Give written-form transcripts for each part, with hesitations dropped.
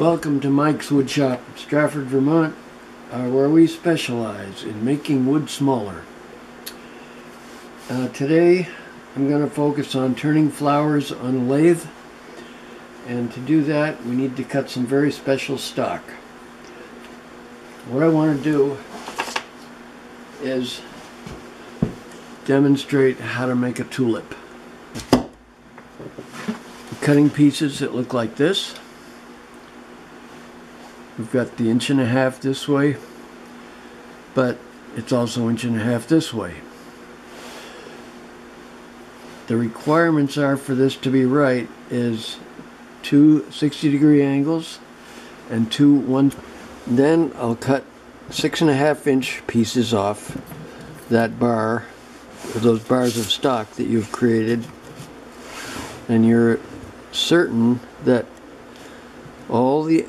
Welcome to Mike's Wood Shop, Stratford, Vermont, where we specialize in making wood smaller. Today I'm going to focus on turning flowers on a lathe, and to do that we need to cut some very special stock. What I want to do is demonstrate how to make a tulip. I'm cutting pieces that look like this. We've got the 1.5 inches this way, but it's also 1.5 inches this way. The requirements are for this to be right is 2 60-degree angles and 2 1. Then I'll cut 6.5 inch pieces off that bar, those bars of stock that you've created, and you're certain that all the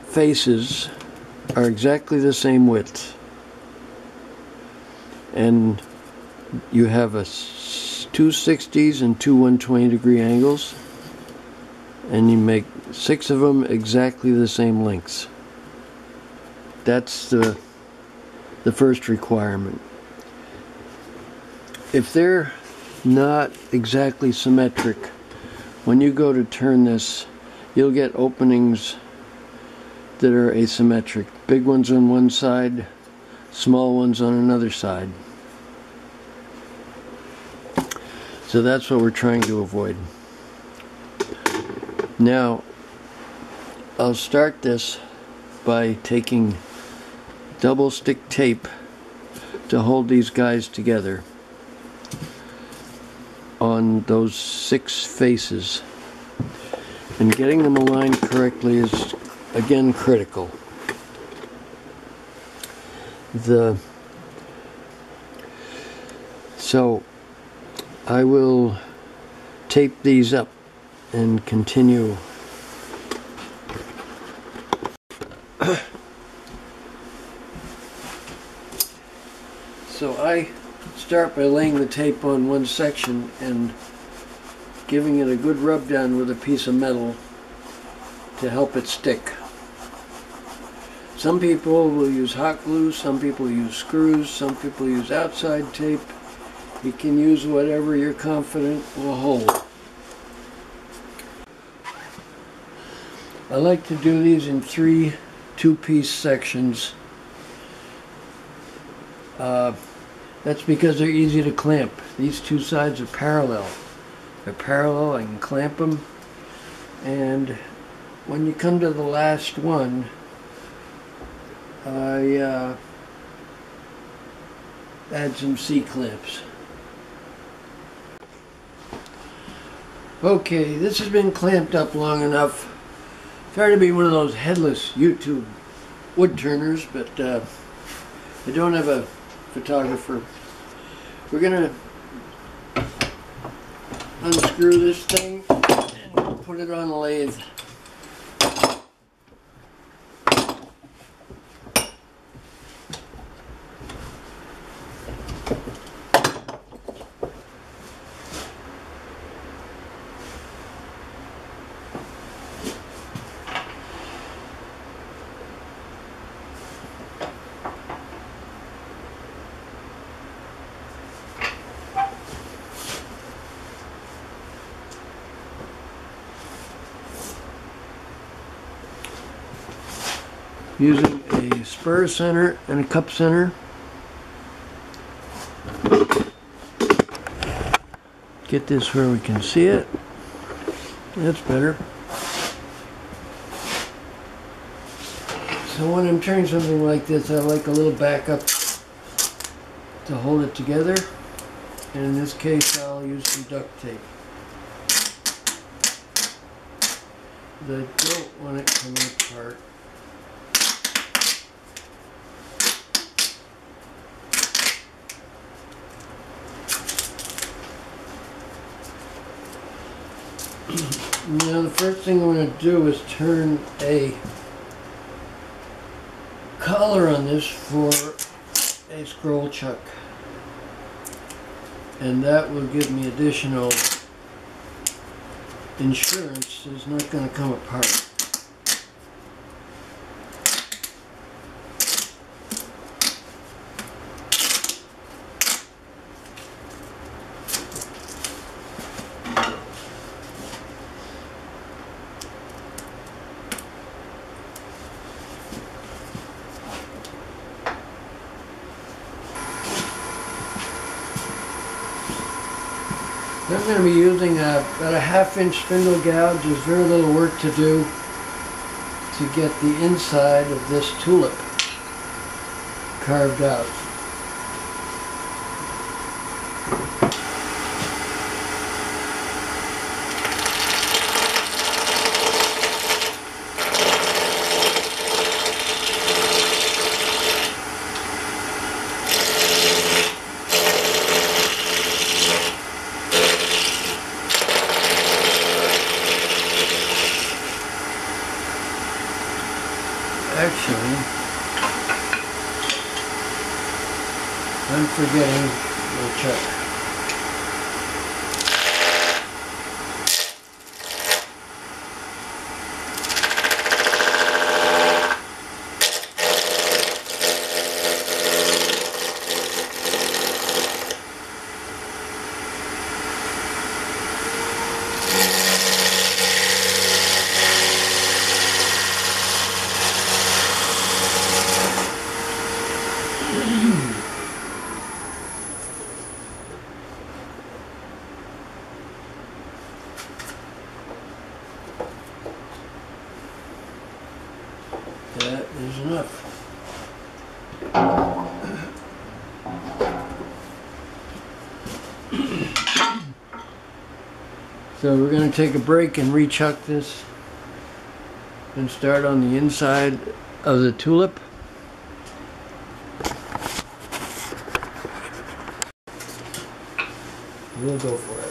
faces are exactly the same width, and you have a 2 60s and 2 120-degree angles, and you make 6 of them exactly the same lengths. That's the first requirement. If they're not exactly symmetric, when you go to turn this, you'll get openings that are asymmetric. Big ones on one side, small ones on another side. So that's what we're trying to avoid. Now, I'll start this by taking double stick tape to hold these guys together on those 6 faces. And getting them aligned correctly is again critical. So I will tape these up and continue. So I start by laying the tape on one section and giving it a good rub down with a piece of metal to help it stick. Some people will use hot glue, some people use screws, some people use outside tape. You can use whatever you're confident will hold. I like to do these in 3 2-piece sections. That's because they're easy to clamp. These 2 sides are parallel. They're parallel, I can clamp them, and when you come to the last one, I add some C-clamps. Okay, this has been clamped up long enough. Try to be one of those headless YouTube wood turners, but I don't have a photographer. We're gonna unscrew this thing and put it on a lathe. Using a spur center and a cup center. Get this where we can see it. That's better. So when I'm turning something like this, I like a little backup to hold it together. And in this case, I'll use some duct tape. I don't want it coming apart. Now the first thing I'm going to do is turn a collar on this for a scroll chuck, and that will give me additional insurance is not going to come apart. I'm going to be using about a 1/2 inch spindle gouge. There's very little work to do to get the inside of this tulip carved out. Actually, I'm forgetting my chuck. That is enough. So we're going to take a break and rechuck this and start on the inside of the tulip. We'll go for it.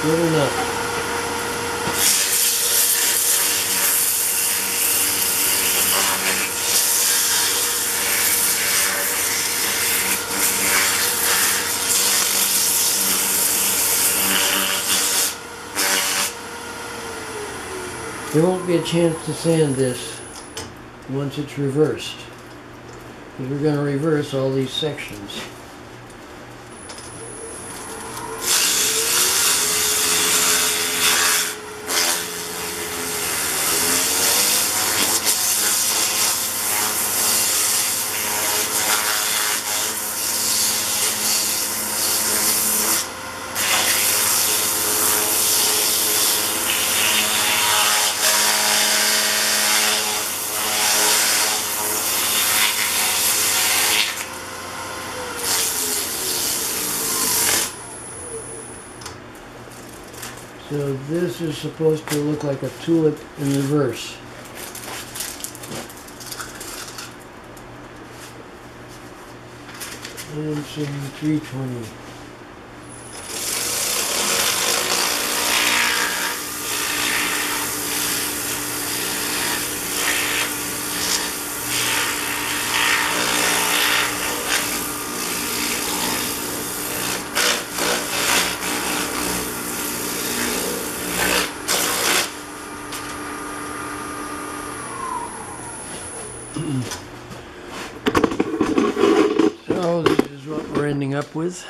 Good enough. There won't be a chance to sand this once it's reversed, because we're going to reverse all these sections. So this is supposed to look like a tulip in reverse. And some 320. So this is what we're ending up with.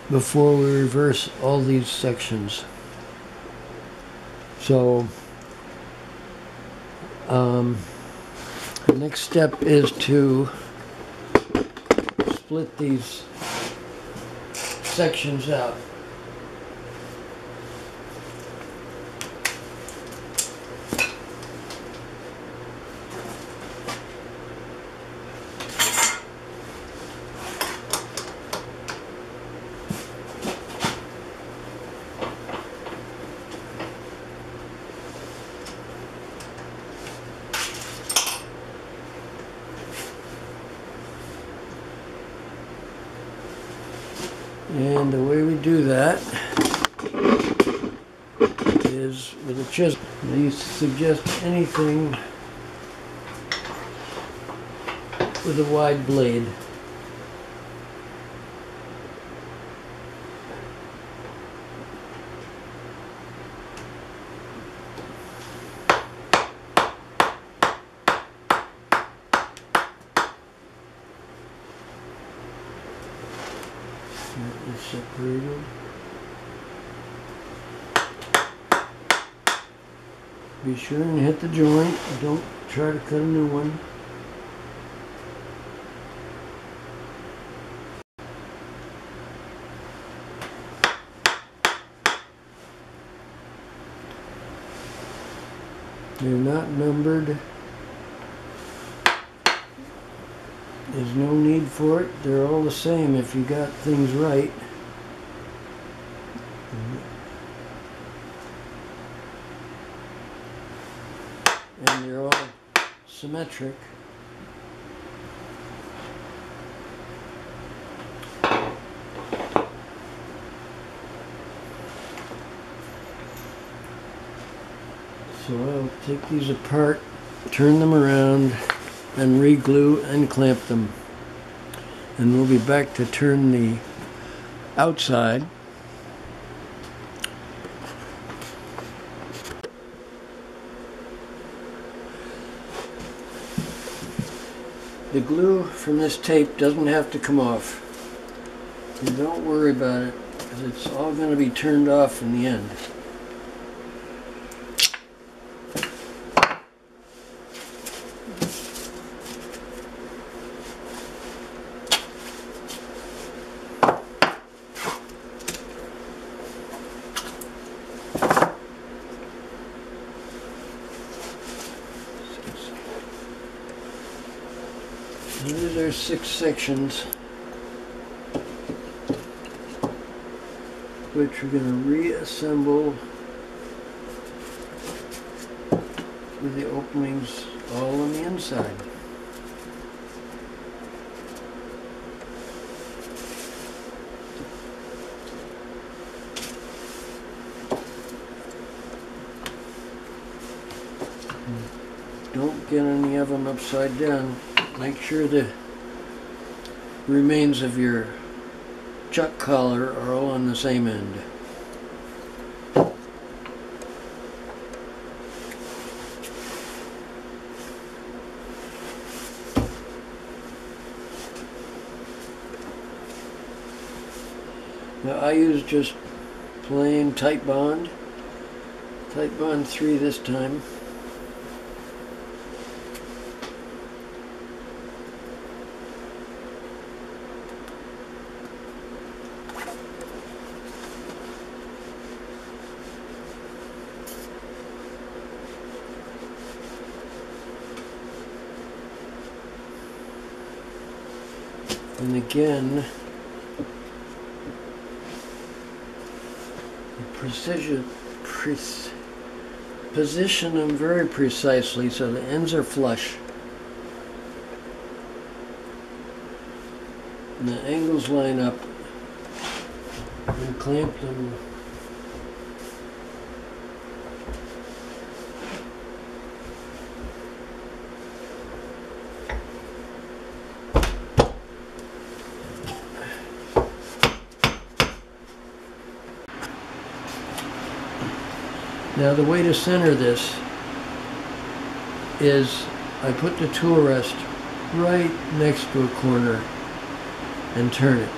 Before we reverse all these sections. So the next step is to split these sections out. And the way we do that is with a chisel. They suggest anything with a wide blade. Is separated. Be sure and hit the joint. Don't try to cut a new one. They're not numbered. There's no need for it. They're all the same if you got things right. And they're all symmetric. So I'll take these apart, turn them around, and re-glue and clamp them. And we'll be back to turn the outside. The glue from this tape doesn't have to come off. And don't worry about it, because it's all going to be turned off in the end. These are 6 sections, which we're going to reassemble with the openings all on the inside. Don't get any of them upside down. Make sure the remains of your chuck collar are all on the same end. Now I use just plain Tight Bond 3 this time. And again, position them very precisely so the ends are flush. And the angles line up, and clamp them . Now the way to center this is I put the tool rest right next to a corner and turn it.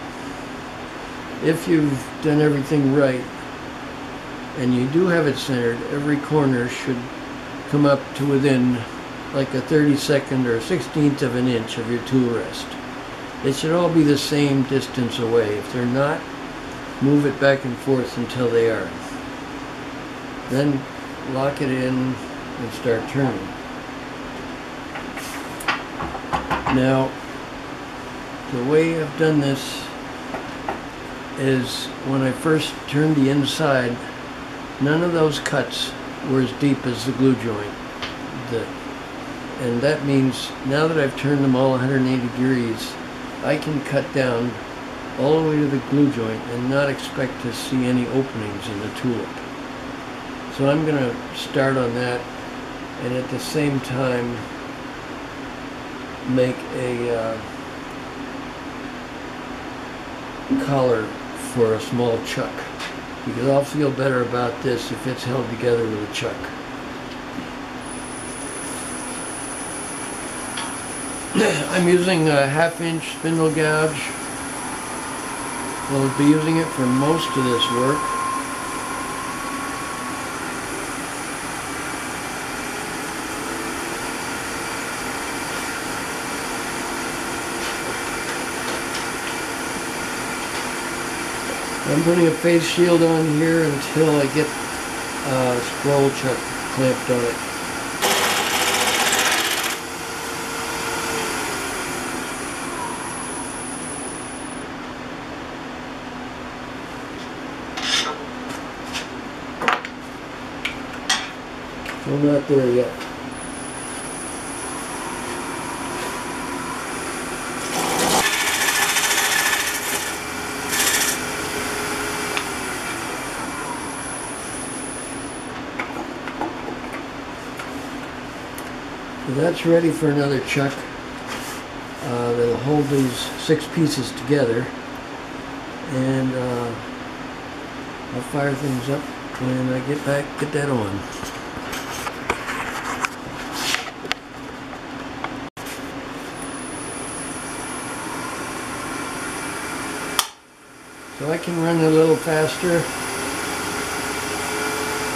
If you've done everything right and you do have it centered, every corner should come up to within like a 32nd or 16th of an inch of your tool rest. It should all be the same distance away. If they're not, move it back and forth until they are. Then lock it in and start turning. Now, the way I've done this is when I first turned the inside, none of those cuts were as deep as the glue joint. And that means now that I've turned them all 180 degrees, I can cut down all the way to the glue joint and not expect to see any openings in the tulip. So I'm going to start on that, and at the same time make a collar for a small chuck, because I'll feel better about this if it's held together with a chuck. I'm using a 1/2-inch spindle gouge. We'll be using it for most of this work. I'm putting a face shield on here until I get a scroll chuck clamped on it. I'm not there yet. So that's ready for another chuck that'll hold these 6 pieces together, and I'll fire things up when I get that on. So I can run a little faster.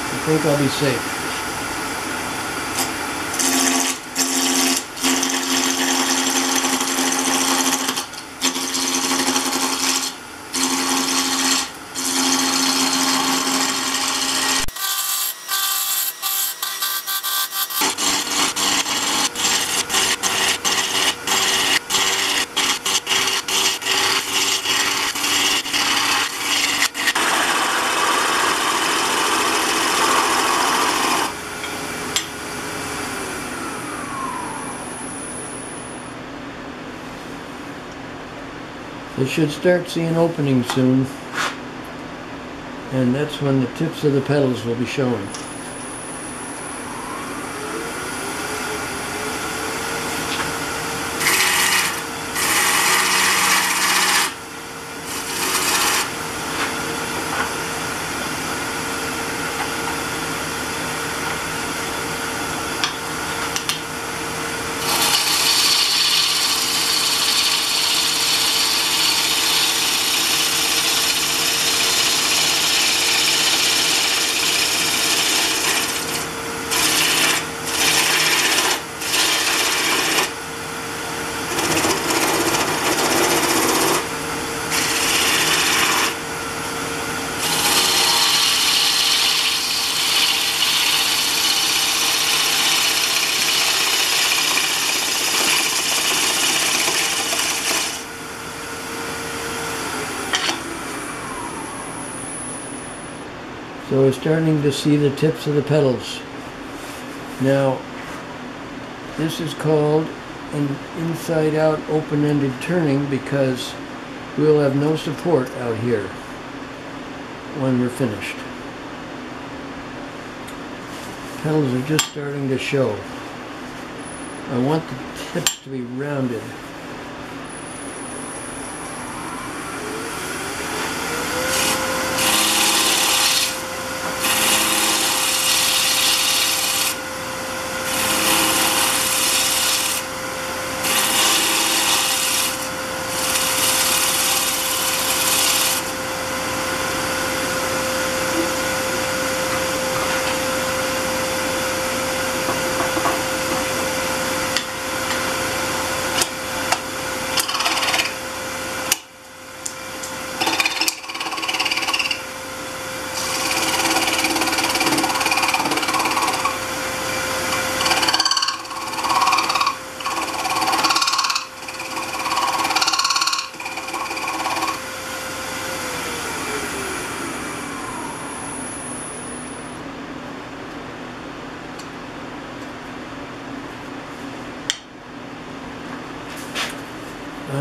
I think I'll be safe. They should start seeing openings soon, and that's when the tips of the petals will be showing. So we're starting to see the tips of the petals. Now, this is called an inside-out open-ended turning because we'll have no support out here when we're finished. Petals are just starting to show. I want the tips to be rounded.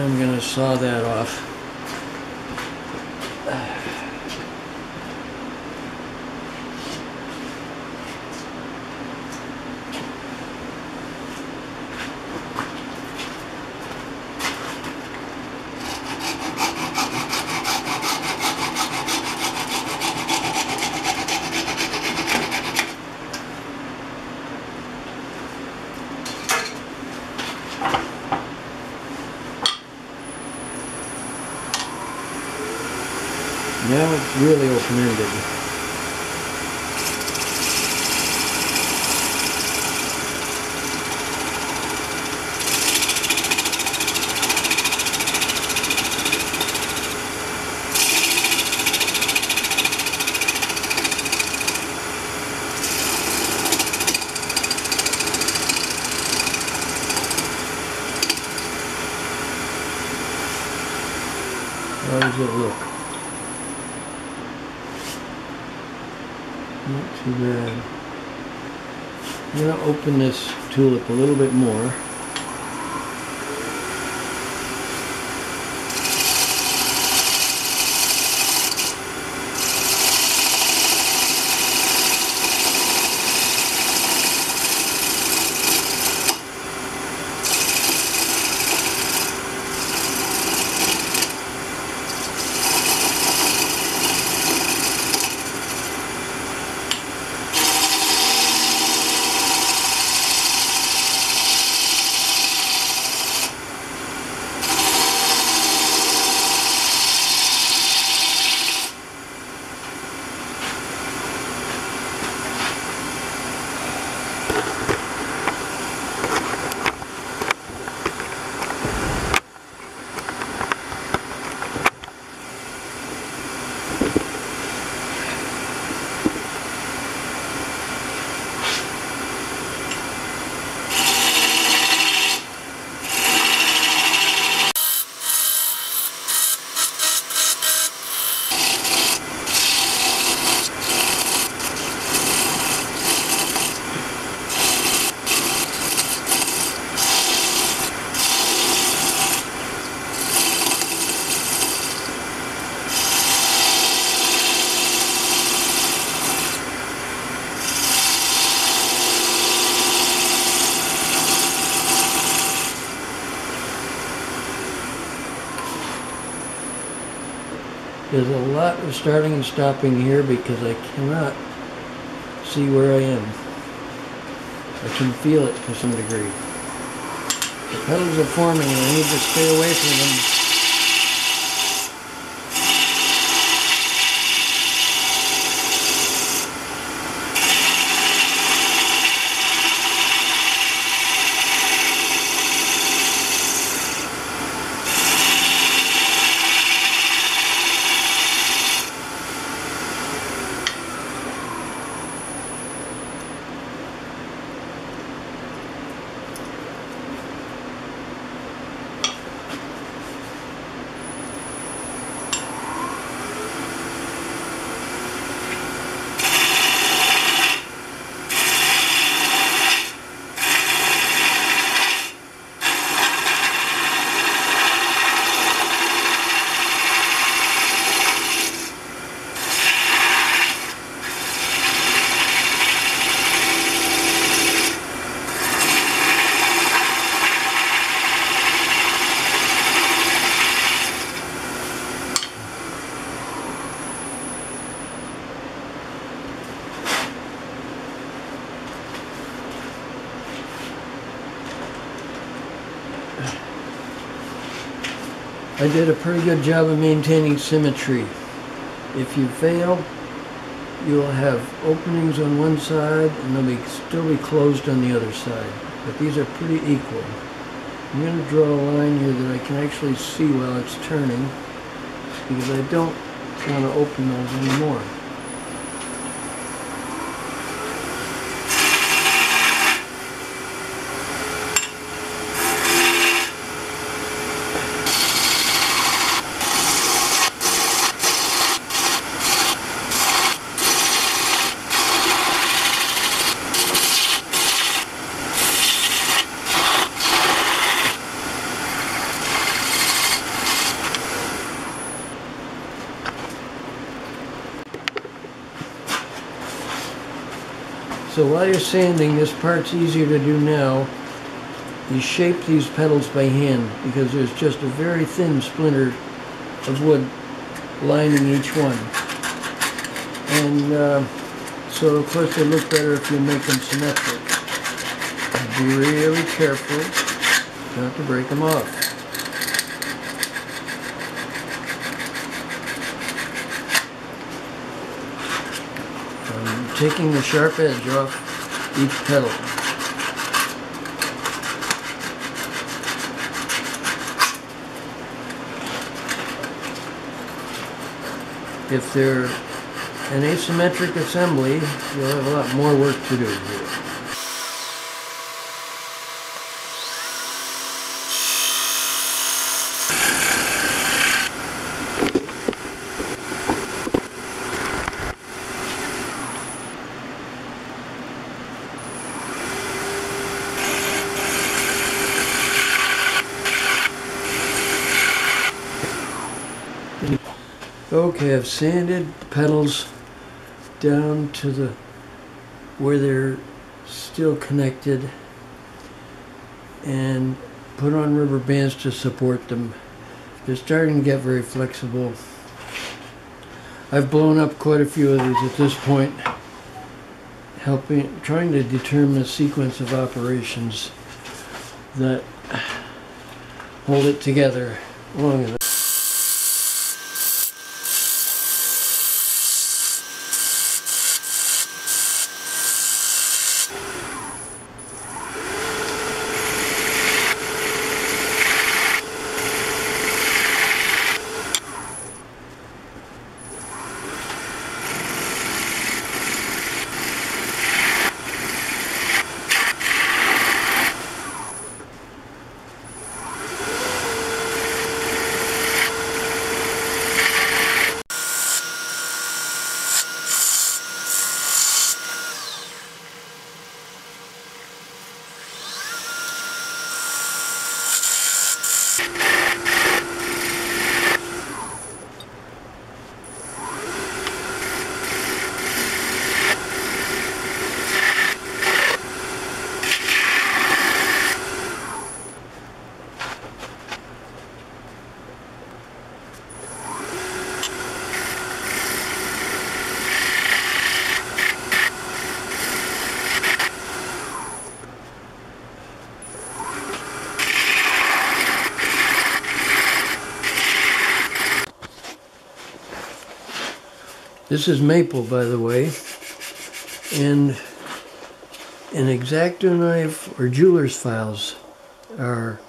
I'm going to saw that off. Now it's really open-ended. How does it look? Not too bad. I'm going to open this tulip a little bit more. There's a lot of starting and stopping here because I cannot see where I am. I can feel it to some degree. The petals are forming and I need to stay away from them. I did a pretty good job of maintaining symmetry. If you fail, you'll have openings on one side and they'll still be closed on the other side. But these are pretty equal. I'm going to draw a line here that I can actually see while it's turning because I don't want to open those anymore. So while you're sanding, this part's easier to do now. You shape these petals by hand because there's just a very thin splinter of wood lining each one. And so of course they look better if you make them symmetric. Be really careful not to break them off. I'm taking the sharp edge off each petal. If they're an asymmetric assembly, you'll have a lot more work to do here. Okay, I've sanded the petals down to where they're still connected and put on rubber bands to support them. They're starting to get very flexible. I've blown up quite a few of these at this point, trying to determine a sequence of operations that hold it together long enough. This is maple, by the way, and an X-Acto knife or jeweler's files are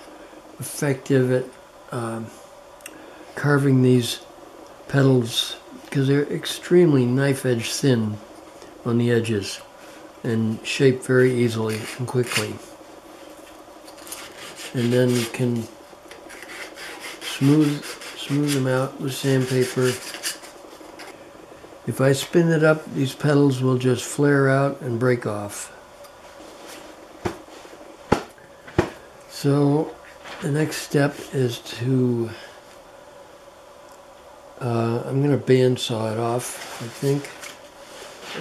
effective at carving these petals because they're extremely knife edge thin on the edges and shape very easily and quickly. And then you can smooth them out with sandpaper. If I spin it up, these petals will just flare out and break off. So the next step is to, I'm going to bandsaw it off, I think,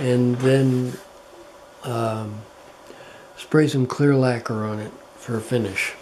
and then spray some clear lacquer on it for a finish.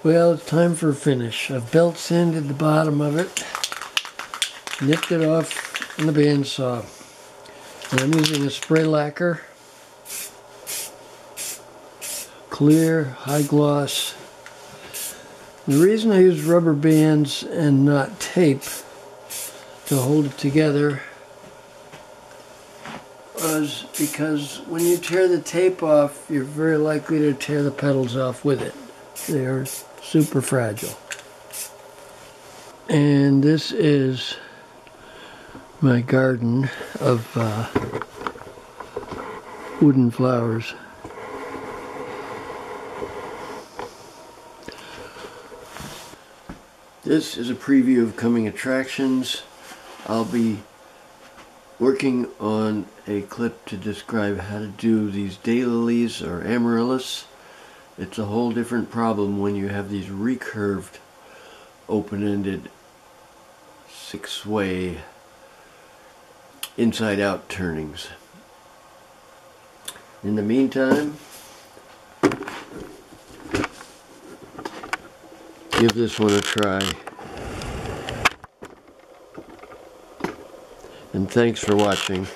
Well, it's time for a finish. I've belt sanded the bottom of it, nipped it off on the bandsaw. And I'm using a spray lacquer, clear, high gloss. The reason I use rubber bands and not tape to hold it together was because when you tear the tape off, you're very likely to tear the petals off with it. They are super fragile. And this is my garden of wooden flowers. This is a preview of coming attractions. I'll be working on a clip to describe how to do these daylilies or amaryllis. It's a whole different problem when you have these recurved, open-ended, six-way, inside-out turnings. In the meantime, give this one a try. And thanks for watching.